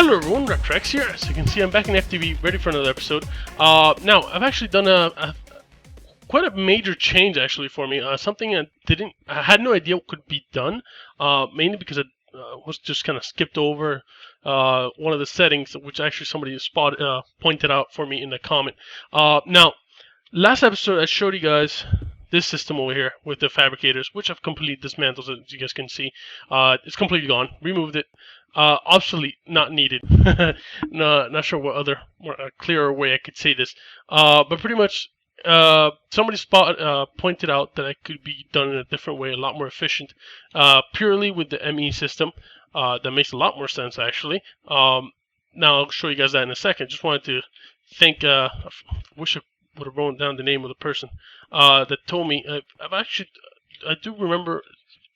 Hello everyone, GregTech here. As you can see, I'm back in FTB, ready for another episode. Now, I've actually done quite a major change actually for me. Something I had no idea could be done, mainly because it was just kind of skipped over one of the settings, which actually somebody pointed out for me in the comment. Now, last episode I showed you guys this system over here with the fabricators, which I've completely dismantled, as you guys can see. It's completely gone. Removed it. Obsolete, not needed. No, not sure what other more clearer way I could say this. But pretty much, somebody pointed out that it could be done in a different way, a lot more efficient, purely with the ME system. That makes a lot more sense actually. Now I'll show you guys that in a second. Just wanted to thank. I wish I would have written down the name of the person that told me. I do remember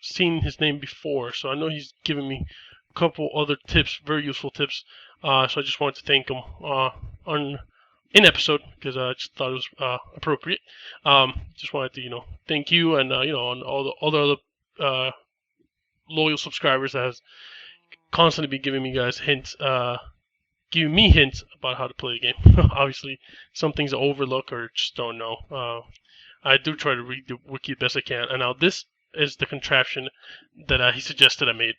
seeing his name before, so I know he's given me couple other tips, very useful tips. So I just wanted to thank him in episode because I just thought it was appropriate. Just wanted to thank you and and all the other loyal subscribers that has constantly been giving me guys hints, giving me hints about how to play the game. Obviously, some things I overlook or just don't know. I do try to read the wiki the best I can, and now this is the contraption that he suggested I made.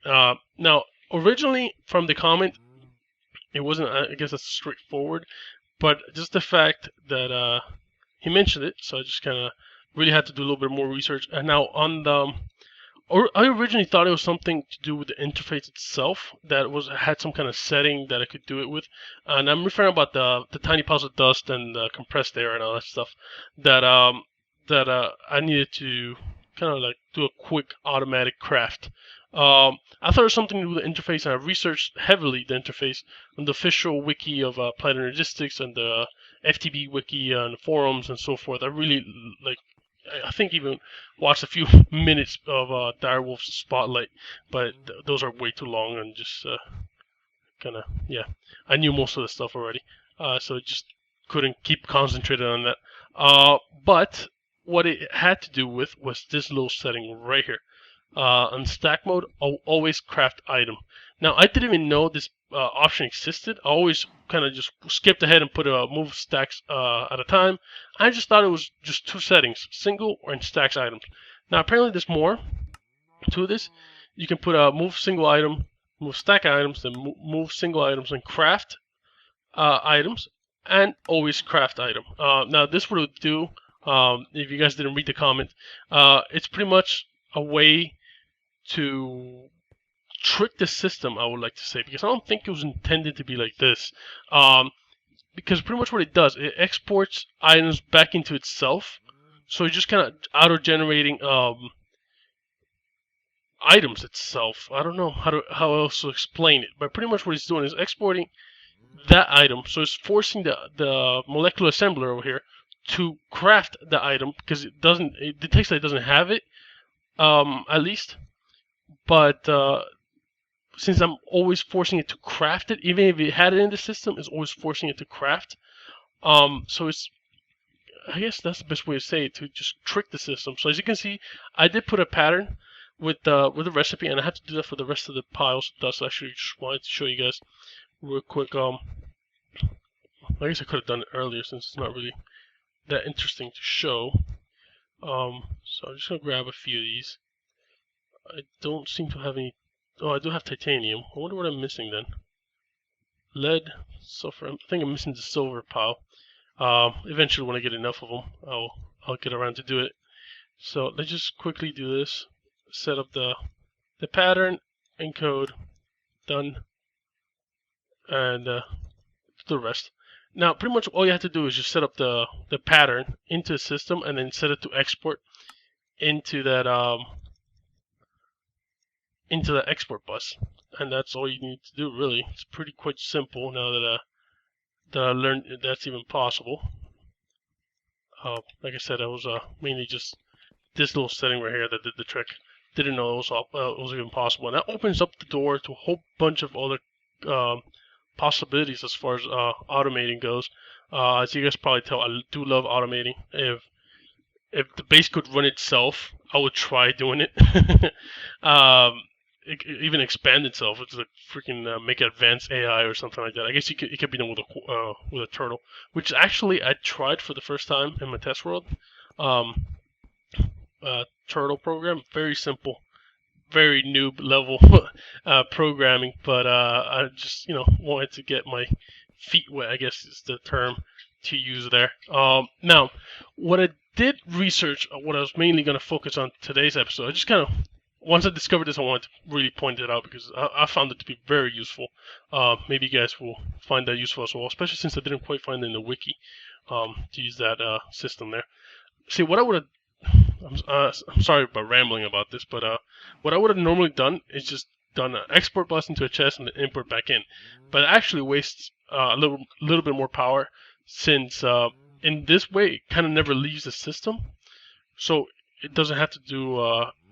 Now, originally from the comment, it wasn't, I guess, as straightforward, but just the fact that he mentioned it, so I just kind of really had to do a little bit more research. And now on the, I originally thought it was something to do with the interface itself, that had some kind of setting that I could do it with. And I'm referring about the tiny piles of dust and the compressed air and all that stuff that I needed to kind of like do a quick automatic craft. I thought it was something to do with the interface, and I researched heavily the interface on the official wiki of Planet Energistics and the FTB wiki and the forums and so forth. I really I think even watched a few minutes of Direwolf's Spotlight, but those are way too long and just kind of, yeah, I knew most of the stuff already, so I just couldn't keep concentrated on that. But what it had to do with was this little setting right here. On stack mode, I'll always craft item. Now, I didn't even know this option existed. I always kind of just skipped ahead and put move stacks at a time. I just thought it was just two settings, single or in stacks items. Now, apparently there's more to this. You can put move single item, move stack items, then move single items and craft items, and always craft item. Now, this would do, if you guys didn't read the comment, it's pretty much a way to trick the system, I would like to say, because I don't think it was intended to be like this. Because pretty much what it does, it exports items back into itself, so it's just kind of auto-generating items itself. I don't know how else to explain it, but pretty much what it's doing is exporting that item, so it's forcing the molecular assembler over here to craft the item, because it detects that it doesn't have it, at least. But since I'm always forcing it to craft it, even if it had it in the system, it's always forcing it to craft. So it's, I guess that's the best way to say it, to just trick the system. So as you can see, I did put a pattern with the recipe, and I had to do that for the rest of the piles. Thus, I actually just wanted to show you guys real quick. I guess I could have done it earlier since it's not really that interesting to show. So I'm just gonna grab a few of these. I don't seem to have any. Oh, I do have titanium. I wonder what I'm missing then. Lead, sulfur. I think I'm missing the silver pile. Eventually, when I get enough of them, I'll get around to do it. So let's just quickly do this. Set up the pattern, encode, done, and the rest. Now, pretty much all you have to do is just set up the pattern into the system, and then set it to export into that export bus, and that's all you need to do, really. It's pretty quite simple now that I learned that's even possible. Like I said, it was mainly just this little setting right here that did the trick. Didn't know it was even possible, and that opens up the door to a whole bunch of other possibilities as far as automating goes. As you guys probably tell, I do love automating. If the base could run itself, I would try doing it. even expand itself. It's like freaking make it advanced AI or something like that. I guess it could be done with a turtle, which actually I tried for the first time in my test world. Turtle program, very simple, very noob level programming, but I just wanted to get my feet wet, I guess is the term to use there. Now, what I did research, what I was mainly going to focus on today's episode, I just kind of, once I discovered this, I wanted to really point it out because I found it to be very useful. Maybe you guys will find that useful as well, especially since I didn't quite find it in the wiki to use that system there. See, what I would have, I'm sorry about rambling about this, but what I would have normally done is just done an export bus into a chest and then import back in. But it actually wastes a little bit more power, since in this way it kind of never leaves the system, so it doesn't have to do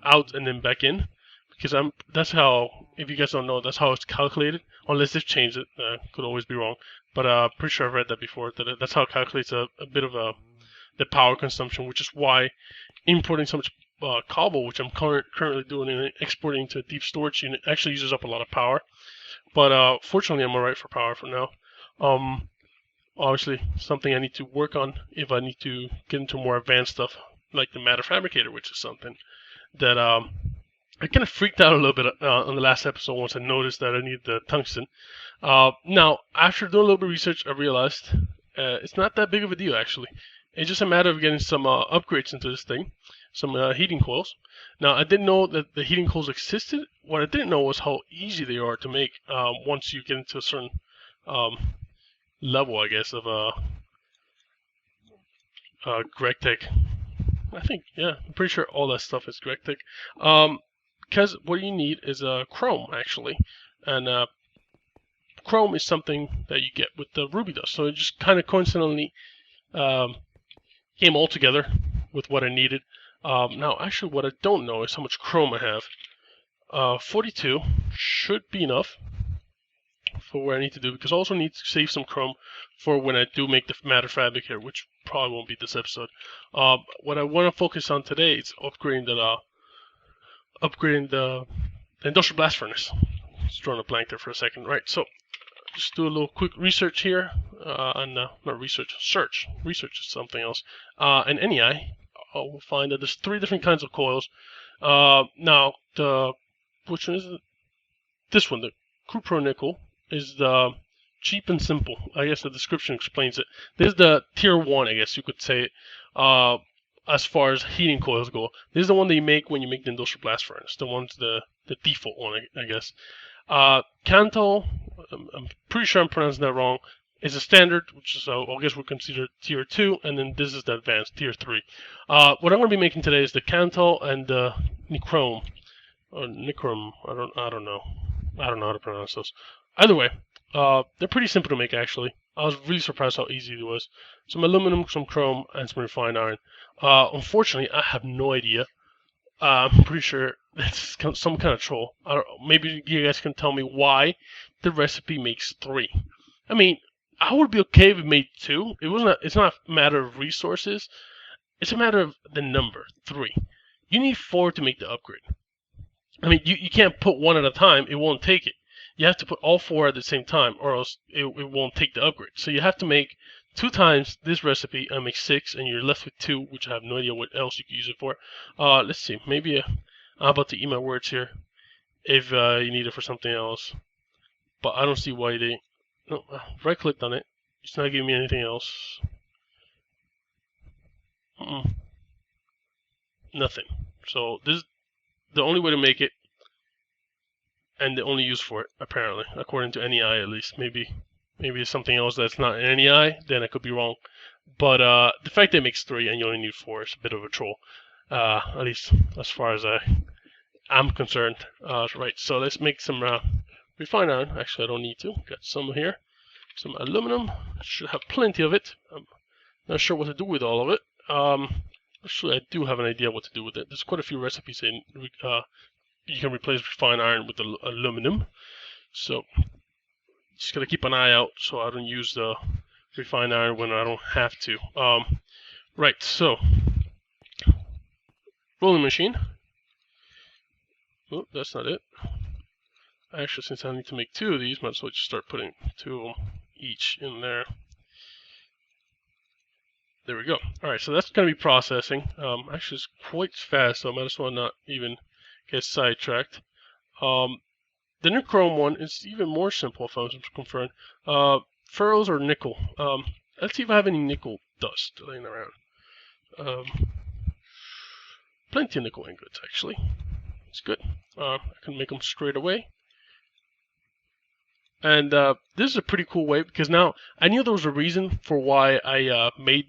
out and then back in, because that's how, if you guys don't know, that's how it's calculated, unless they've changed it. Could always be wrong, but pretty sure I've read that before, that's how it calculates a bit of the power consumption, which is why importing so much cobble, which I'm currently doing, and exporting to a deep storage unit actually uses up a lot of power. But fortunately, I'm alright for power for now. Obviously, something I need to work on if I need to get into more advanced stuff, like the matter fabricator, which is something that I kind of freaked out a little bit on the last episode once I noticed that I needed the tungsten. Now, after doing a little bit of research, I realized it's not that big of a deal, actually. It's just a matter of getting some upgrades into this thing, some heating coils. Now, I didn't know that the heating coils existed. What I didn't know was how easy they are to make once you get into a certain level, I guess, of GregTech. I think, yeah, I'm pretty sure all that stuff is GregTech. Because what you need is chrome, actually. And chrome is something that you get with the ruby dust. So it just kind of coincidentally came all together with what I needed. Now, actually, what I don't know is how much chrome I have. 42 should be enough for what I need to do, because I also need to save some chrome for when I do make the matter fabricator, which probably won't be this episode. What I want to focus on today is upgrading the industrial blast furnace. Just drawing a blank there for a second. Right, so just do a little quick research here, not research, search. Research is something else. And NEI, we'll find that there's 3 different kinds of coils. Now, which one is it? This one, the Cupro nickel, is the cheap and simple. I guess the description explains it. This is the tier 1, I guess you could say, as far as heating coils go. This is the one that you make when you make the industrial blast furnace. The one's the default one, I guess. Cantal, I'm pretty sure I'm pronouncing that wrong, is a standard, which is, I guess we'll consider tier 2, and then this is the advanced, tier 3. What I'm going to be making today is the Cantal and the Nichrome, or Nichrome, I don't know how to pronounce those. Either way, they're pretty simple to make, actually. I was really surprised how easy it was. Some aluminum, some chrome, and some refined iron. Unfortunately, I have no idea. I'm pretty sure it's some kind of troll. Maybe you guys can tell me why the recipe makes 3. I mean, I would be okay if it made 2. It's not a matter of resources. It's a matter of the number, 3. You need 4 to make the upgrade. I mean, you can't put 1 at a time. It won't take it. You have to put all 4 at the same time, or else it won't take the upgrade. So you have to make 2 times this recipe and make 6, and you're left with 2, which I have no idea what else you could use it for. Let's see. Maybe I'm about to eat my words here. If you need it for something else, but I don't see why they. No, right-clicked on it. It's not giving me anything else. Nothing. So this is the only way to make it, and the only use for it, apparently, according to NEI at least. Maybe it's something else that's not in NEI, then I could be wrong. But the fact that it makes 3 and you only need 4 is a bit of a troll, at least as far as I'm concerned. Right, so let's make some refined iron. Actually, I don't need to. Got some here. Some aluminum. Should have plenty of it. I'm not sure what to do with all of it. Actually, I do have an idea what to do with it. There's quite a few recipes in. You can replace refined iron with aluminum. So just gotta keep an eye out so I don't use the refined iron when I don't have to. Right, so rolling machine. Oh, that's not it. Actually, since I need to make 2 of these, might as well just start putting 2 of them each in there. There we go. Alright, so that's going to be processing. Actually, it's quite fast, so I might as well not even get sidetracked. The nichrome one is even more simple, if I was confirmed. Ferrles or nickel. Let's see if I have any nickel dust laying around. Plenty of nickel ingots, actually. It's good. I can make them straight away. And this is a pretty cool way, because now I knew there was a reason for why I made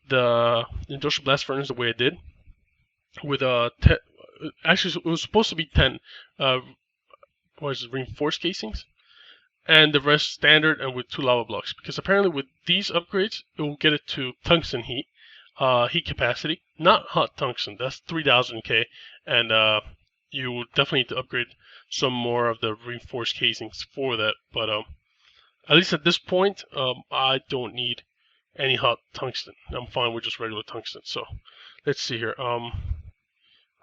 the industrial blast furnace the way I did. With actually, it was supposed to be 10 reinforced casings, and the rest standard and with 2 lava blocks. Because apparently with these upgrades, it will get it to tungsten heat capacity, not hot tungsten. That's 3000 K, and you will definitely need to upgrade some more of the reinforced casings for that. But at least at this point, I don't need any hot tungsten. I'm fine with just regular tungsten. So let's see here.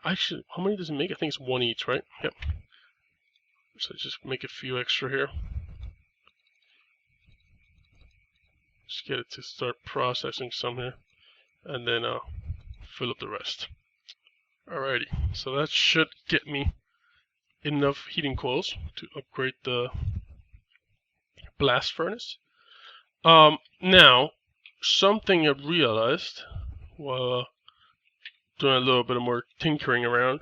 Actually, how many does it make? I think it's 1 each, right? Yep. So just make a few extra here. Just get it to start processing some here, and then fill up the rest. Alrighty, so that should get me enough heating coils to upgrade the blast furnace. Now, something I realized while doing a little bit of more tinkering around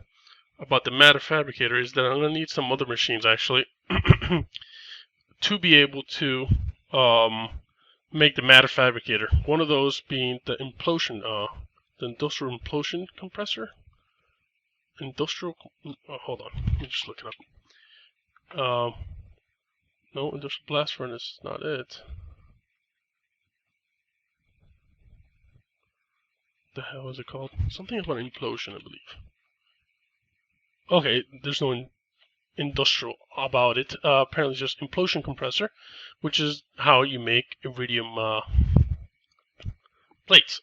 about the matter fabricator is that I'm going to need some other machines actually to be able to make the matter fabricator. One of those being the implosion, the industrial implosion compressor. Hold on, let me just look it up. No, industrial blast furnace is not it. The hell is it called? Something about implosion, I believe. Okay, there's no industrial about it. Apparently it's just implosion compressor, which is how you make iridium plates.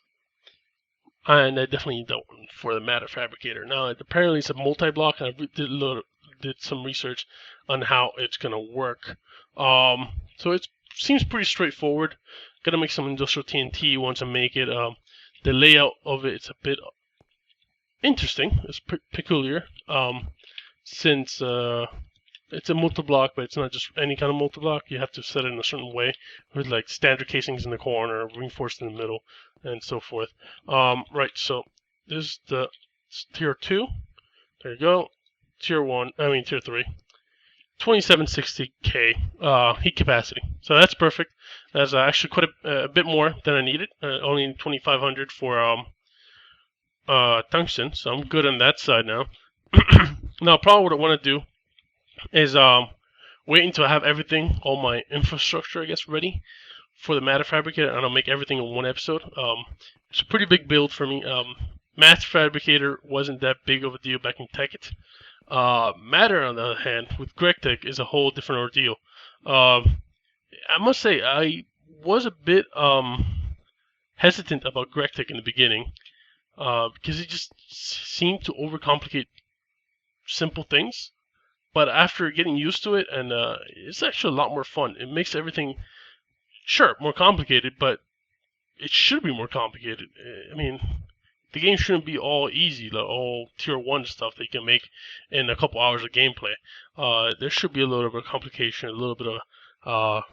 And I definitely need that one for the matter fabricator. Now, apparently it's a multi-block, and I did some research on how it's going to work. So it seems pretty straightforward. Gonna make some industrial TNT once I make it. The layout of it's a bit interesting. It's peculiar. Since it's a multi-block, but it's not just any kind of multi-block. You have to set it in a certain way, with like standard casings in the corner, reinforced in the middle, and so forth. Right, so this is the tier 2. There you go. Tier 3. 2760K heat capacity. So that's perfect. That's actually quite a bit more than I needed. Only 2500 for tungsten, so I'm good on that side now. Now, probably what I want to do is wait until I have everything, all my infrastructure, I guess, ready for the matter fabricator, and I'll make everything in one episode. It's a pretty big build for me. Matter fabricator wasn't that big of a deal back in Tekkit. Matter, on the other hand, with GregTech is a whole different ordeal. I must say, I was a bit hesitant about GregTech in the beginning because it just seemed to overcomplicate simple things. But after getting used to it, and it's actually a lot more fun. It makes everything, sure, more complicated, but it should be more complicated. I mean, the game shouldn't be all easy, like all tier 1 stuff that you can make in a couple hours of gameplay. There should be a little bit of complication, a little bit of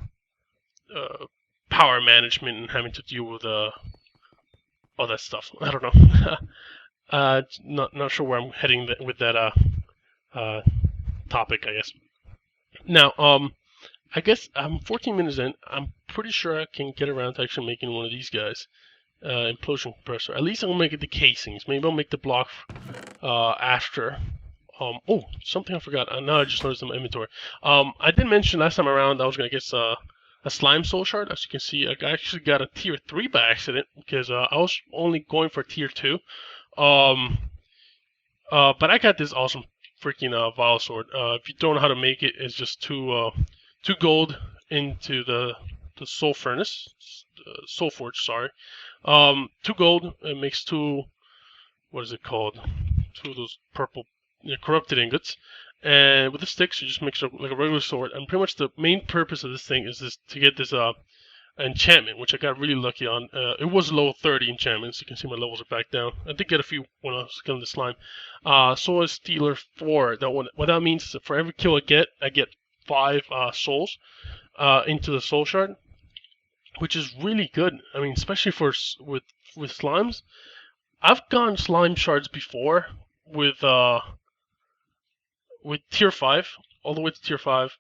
power management, and having to deal with all that stuff. I don't know. Not sure where I'm heading with that topic, I guess. Now, I guess I'm 14 minutes in. I'm pretty sure I can get around to actually making one of these guys. Implosion compressor. At least I'll make it the casings. Maybe I'll make the block after. Oh, something I forgot. Now I just noticed in my inventory. I did mention last time around I was going to get a slime soul shard. As you can see, I actually got a tier 3 by accident because I was only going for tier 2. But I got this awesome freaking vile sword. If you don't know how to make it, it's just two gold into the soul furnace, soul forge. Sorry. 2 gold. It makes 2. What is it called? 2 of those purple corrupted ingots. And with the sticks, you just make it like a regular sword. And pretty much the main purpose of this thing is to get this enchantment, which I got really lucky on. It was low 30 enchantments. You can see my levels are back down. I did get a few when I was killing the slime. Soul Stealer 4. What that means is that for every kill I get 5 souls into the soul shard, which is really good. I mean, especially with slimes. I've gotten slime shards before with tier 5, all the way to tier 5.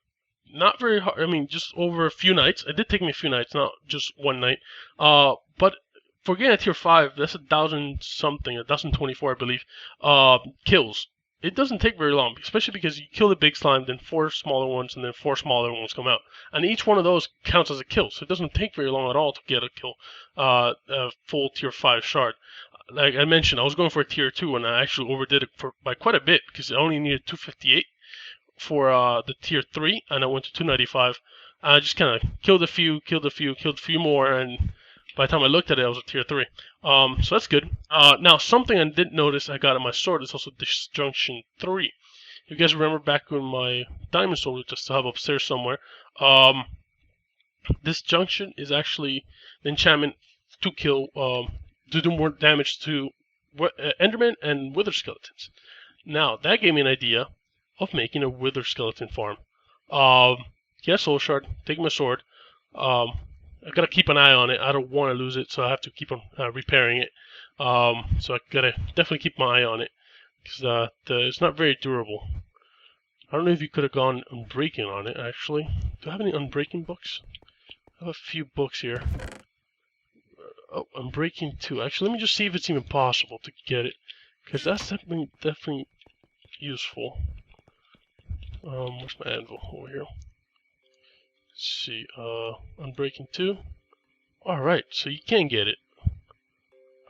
Not very hard. I mean, just over a few nights. It did take me a few nights, not just one night. But for getting a tier 5, that's 1,000 something, 1,024, I believe, kills. It doesn't take very long, especially because you kill the big slime, then 4 smaller ones, and then 4 smaller ones come out. And each one of those counts as a kill, so it doesn't take very long at all to get a kill, a full tier 5 shard. Like I mentioned, I was going for a tier 2, and I actually overdid it by quite a bit, because I only needed 258 for the tier 3, and I went to 295. I just kind of killed a few more, and by the time I looked at it, I was a tier 3. So that's good. Now, something I did notice I got on my sword is also Disjunction 3. If you guys remember back when my diamond sword, which I still have upstairs somewhere, Disjunction is actually the enchantment to kill, to do more damage to Endermen and Wither Skeletons. Now, that gave me an idea of making a Wither Skeleton farm. Yeah, Soul Shard, take my sword. I gotta keep an eye on it. I don't want to lose it, so I have to keep on repairing it. So I gotta definitely keep my eye on it, because it's not very durable. I don't know if you could have gone Unbreaking on it, actually. Do I have any Unbreaking books? I have a few books here. Oh, Unbreaking 2. Actually, let me just see if it's even possible to get it, because that's definitely useful. Where's my anvil? Over here. Let's see, Unbreaking 2. Alright, so you can get it.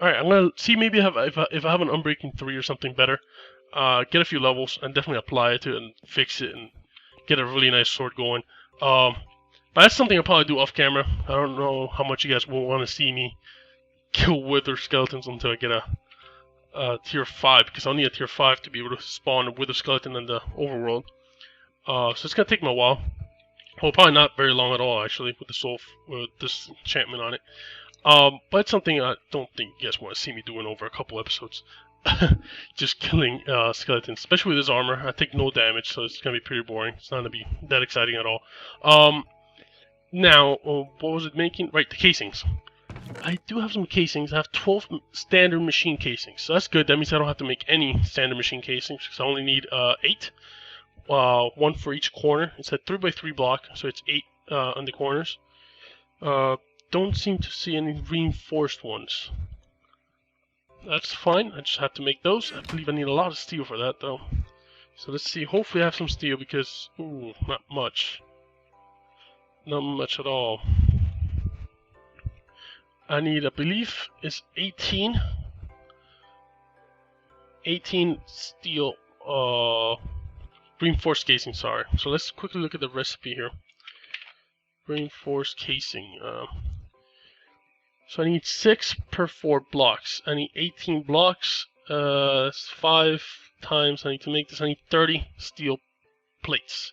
Alright, I'm gonna see maybe if I have an Unbreaking 3 or something better. Get a few levels and definitely apply it to it and fix it and get a really nice sword going. But that's something I'll probably do off camera. I don't know how much you guys will want to see me kill Wither Skeletons until I get a tier 5, because I'll need a tier 5 to be able to spawn a Wither Skeleton in the overworld. So it's gonna take me a while. Well, probably not very long at all, actually, with this enchantment on it. But it's something I don't think you guys want to see me doing over a couple episodes. Just killing skeletons, especially with this armor. I take no damage, so it's gonna be pretty boring. It's not gonna be that exciting at all. Now, what was it making? Right, the casings. I do have some casings. I have 12 standard machine casings, so that's good. That means I don't have to make any standard machine casings, because I only need 8. 1 for each corner. It's a 3x3 block, so it's 8 on the corners. Don't seem to see any reinforced ones. That's fine. I just have to make those. I believe I need a lot of steel for that, though. So let's see. Hopefully I have some steel, because not much. Not much at all. I need, I believe, it's 18 steel. Reinforced casing, sorry. So let's quickly look at the recipe here. Reinforced casing. So I need 6 per 4 blocks. I need 18 blocks. That's 5 times. I need to make this. I need 30 steel plates.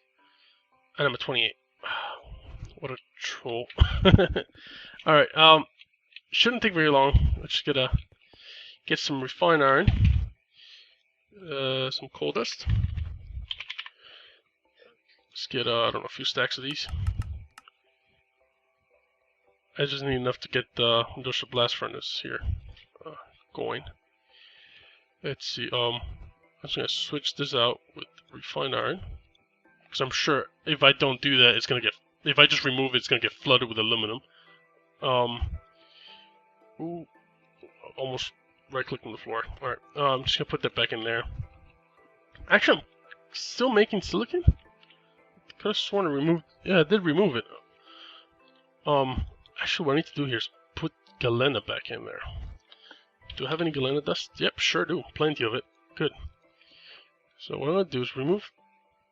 And I'm at 28. What a troll. Alright, shouldn't take very long. Let's just get some refined iron. Some coal dust. Let's get, I don't know, a few stacks of these. I just need enough to get the industrial blast furnace here going. Let's see, I'm just gonna switch this out with refined iron, because I'm sure if I don't do that, if I just remove it, it's gonna get flooded with aluminum. Ooh, almost right-clicked on the floor. Alright, I'm just gonna put that back in there. Actually, I'm still making silicon? Could have sworn I removed. Yeah, I did remove it. Actually, what I need to do here is put galena back in there. Do I have any galena dust? Yep, sure do. Plenty of it. Good. So what I'm gonna do is remove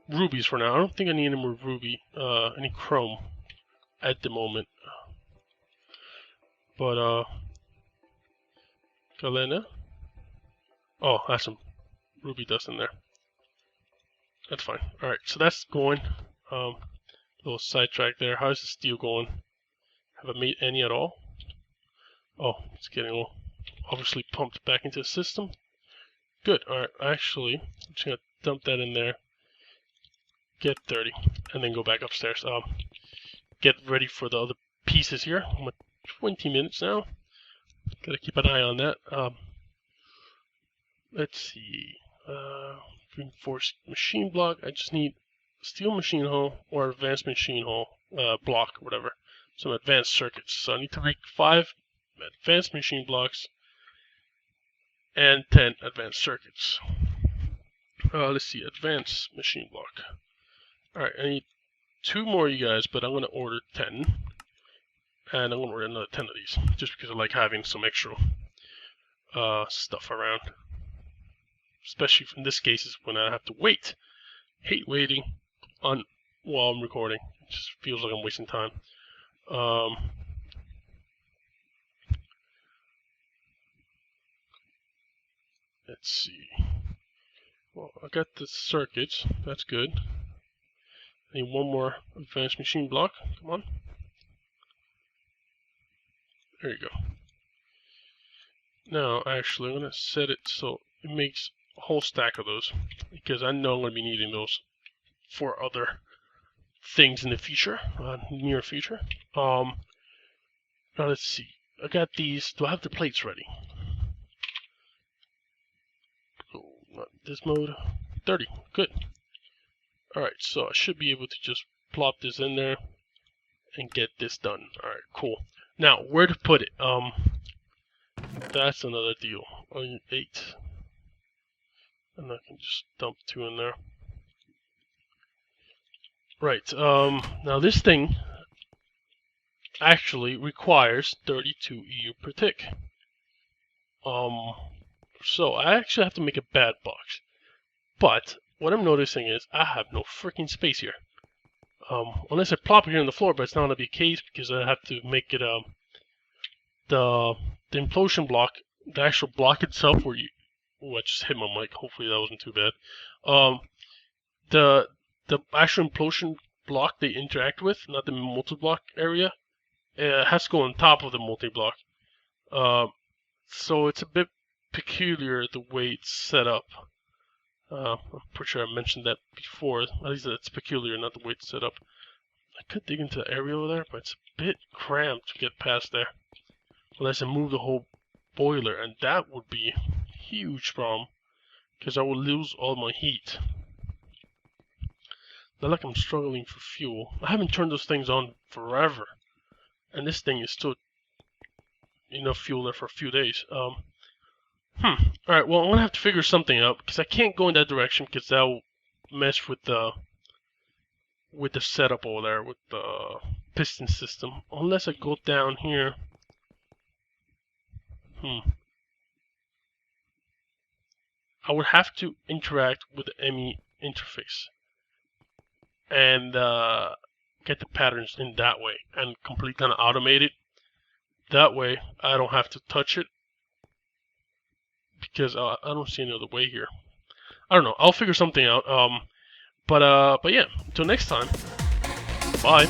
rubies for now. I don't think I need any more ruby, any chrome at the moment. But galena. Oh, I have some ruby dust in there. That's fine. Alright, so that's going. Little sidetrack there. How's the steel going? Have I made any at all? Oh, it's getting a little obviously pumped back into the system. Good. Alright, actually, I'm just gonna dump that in there. Get 30, and then go back upstairs. Get ready for the other pieces here. I'm at 20 minutes now. Gotta keep an eye on that. Let's see. Reinforced machine block. I just need steel machine hull or advanced machine hull block, whatever. Some advanced circuits. So I need to make 5 advanced machine blocks and 10 advanced circuits. Let's see. Advanced machine block. Alright, I need 2 more of you guys, but I'm going to order 10. And I'm going to order another 10 of these, just because I like having some extra stuff around. Especially in this case is when I have to wait. Hate waiting on while I'm recording. It just feels like I'm wasting time. Let's see. Well, I got the circuits. That's good. I need 1 more advanced machine block. Come on. There you go. Now, actually, I'm going to set it so it makes a whole stack of those, because I know I'm going to be needing those for other things in the future, near future. Now let's see. I got these. Do I have the plates ready? Oh, not this mode. 30. Good. Alright, so I should be able to just plop this in there and get this done. Alright, cool. Now, where to put it? That's another deal. 8. And I can just dump 2 in there. Right, now this thing actually requires 32 EU per tick. So I actually have to make a bad box. But what I'm noticing is I have no freaking space here. Unless I plop it here on the floor, but it's not gonna be the case because I have to make it the implosion block, the actual block itself where you I just hit my mic, hopefully that wasn't too bad. The actual implosion block they interact with, not the multi-block area, has to go on top of the multi-block. So it's a bit peculiar the way it's set up. I'm pretty sure I mentioned that before. At least it's peculiar, not the way it's set up. I could dig into the area over there, but it's a bit cramped to get past there. Unless I move the whole boiler, and that would be a huge problem, because I will lose all my heat. Not like I'm struggling for fuel. I haven't turned those things on forever, and this thing is still enough fuel there for a few days. Alright, well, I'm gonna have to figure something out, because I can't go in that direction, because that will mess with the setup over there, with the piston system. Unless I go down here. I would have to interact with the ME interface and get the patterns in that way and completely kind of automate it. That way I don't have to touch it, because I don't see any other way here. I don't know. I'll figure something out. But yeah. Until next time. Bye.